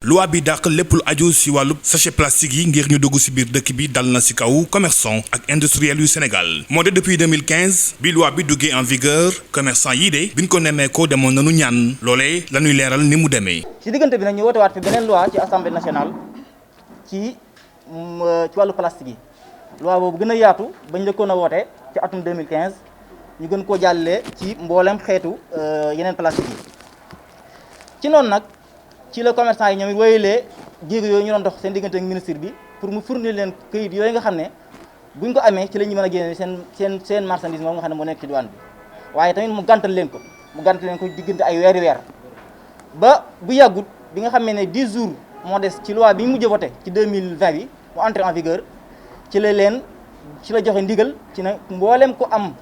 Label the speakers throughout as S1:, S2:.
S1: loi bi dàq lépp lu aju ci wàllu sachet plastique yi ngir ñu dugg ci biir dëkk bi dal na ci kaw commerçant ak industriel yu Sénégal moo de depuis 2015 bi loi bi duggee en vigueur commerçant yii de biñ ko nemmee ko demoon nañu ñaan loolee la ñuy leeral ni mu demee.
S2: ci diggante bi nag ñu wootewaat fi beneen loi ci assemblée nationale ci wàllu plastique yi loi boobu gën a yaatu bañ njëkkoon a woote ci atum 2015 ñu gën koo jàllale ci mboolem xeetu yeneen plastique yi ci noonu nag. ci la commerçant yi ñoom it wéyalee jéego yooyu ñu doon dox seen diggante ak ministre bi pour mu fournir leen këyit yooyu nga xam ne buñ ko amee ci la ñu mën a génne seen marchandise moom nga xam ne moo nekk ci douane bi waaye tamit mu gàntal leen ko diggante ay weer ba bu yàggut bi nga xam ne 10 jours moo des ci loi bi ñu mujj voté ci 2020 bi mu entré en vigueur ci la joxe ndigal ci ne mboolem ko am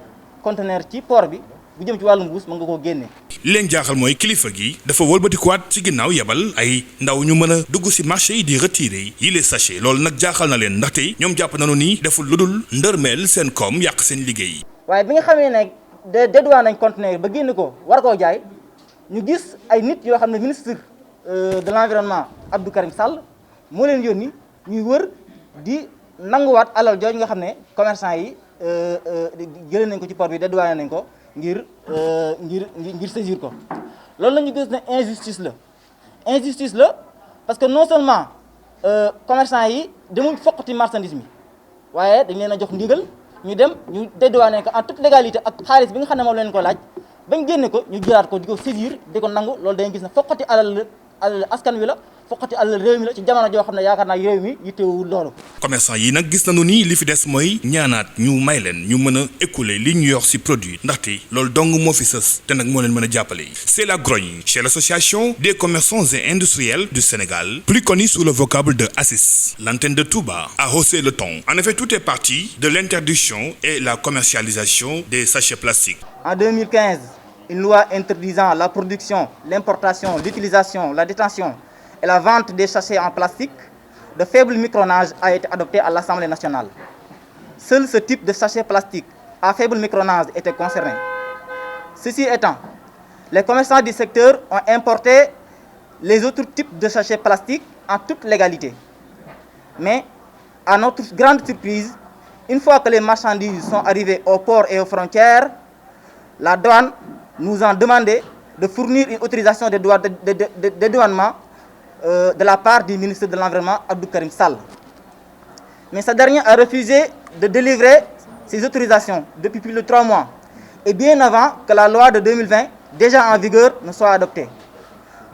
S2: conteneur ci port bi bu jëm ci wàllum mbuus mën nga koo génne.
S1: li leen jaaxal mooy kilifa gi dafa wëlbatikuwaat ci ginnaaw yebal ay ndaw ñu mën a dugg ci marché yi di retirer yi les sachets loolu nag jaaxal na leen ndaxte ñoom jàpp nañu ni deful lu dul ndërmeel seen koom yàq seen liggéey. waaye
S2: bi nga xamee ne dédouane nañ conteneur ba génn ko war koo jaay ñu gis ay nit yoo xam ne ministre de l'environnement Abdou Karim Sall moo leen yónni ñuy wër di nanguwaat alal jooju nga xam ne commerçant yi jëlee nañ ko ci port bi dédouane nañ ko. ngir saisir ko loolu la ñu gis ne injustice la parce que non seulement commerçant yi demuñ foqati marchandise mi waaye dañ leen a jox ndigal ñu dem ñu dédouané ko en toute légalité ak xaalis bi nga xam ne moom leen ko laaj bañ génne ko ñu jëlaat ko di ko saisir di ko nangu loolu dañuy gis ne foqati alal askan wi la foqati alal réew mi la ci jamono joo xam ne yaakaar naa réew mi yittewul loolu.
S1: commerçant yi nag gis nañu ni li fi des mooy ñaanaat ñu may leen ñu mën a écouler li ñu yor ci produit ndaxte loolu dong moo fi sës te nag moo leen mën a jàppale. C'est la grogne chez l'association des commerçants et industriels du Sénégal, plus connue sous le vocable de ACIS. L'antenne de Touba a haussé le ton. En effet, tout est parti de l'interdiction et la commercialisation des sachets plastiques.
S2: En 2015, une loi interdisant la production, l'importation, l'utilisation, la détention et la vente des sachets en plastique de faible micronage a été adoptée à l'Assemblée nationale. Seul ce type de sachet plastique à faible micronage était concerné. Ceci étant, les commerçants du secteur ont importé les autres types de sachets plastiques en toute légalité. Mais, à notre grande surprise, une fois que les marchandises sont arrivées au port et aux frontières, la douane nous a demandé de fournir une autorisation de dédouanement de la part du ministre de l'Environnement, Abdou Karim Sall. Mais ce dernier a refusé de délivrer ces autorisations depuis plus de 3 mois, et bien avant que la loi de 2020, déjà en vigueur, ne soit adoptée.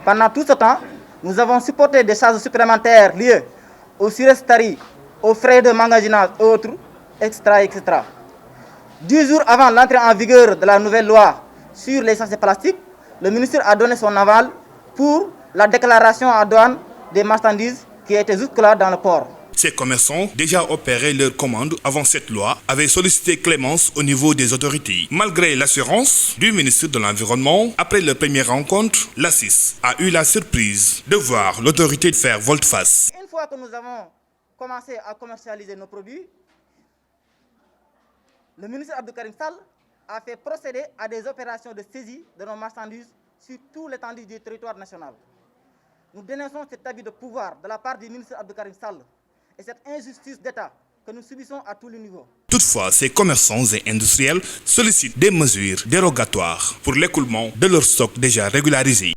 S2: Pendant tout ce temps, nous avons supporté des charges supplémentaires liées aux surestaries, aux frais de magasinage et autres, etc. 10 jours avant l'entrée en vigueur de la nouvelle loi sur les sachets plastiques, le ministre a donné son aval pour la déclaration à douane des marchandises qui étaient jusque-là dans le port.
S1: Ces commerçants, déjà opéré leurs commandes avant cette loi, avaient sollicité clémence au niveau des autorités. Malgré l'assurance du ministre de l'Environnement, après leur première rencontre, l'ACIS a eu la surprise de voir l'autorité faire volte-face.
S2: Une fois que nous avons commencé à commercialiser nos produits, le ministre Abdou Karim Sall a fait procéder à des opérations de saisie de nos marchandises sur tout l'étendue du territoire national. Nous dénonçons cet abus de pouvoir de la part du ministre Abdou Karim Sall et cette injustice d'État que nous subissons à tous les niveaux.
S1: Toutefois, ces commerçants et industriels sollicitent des mesures dérogatoires pour l'écoulement de leur stock déjà régularisé.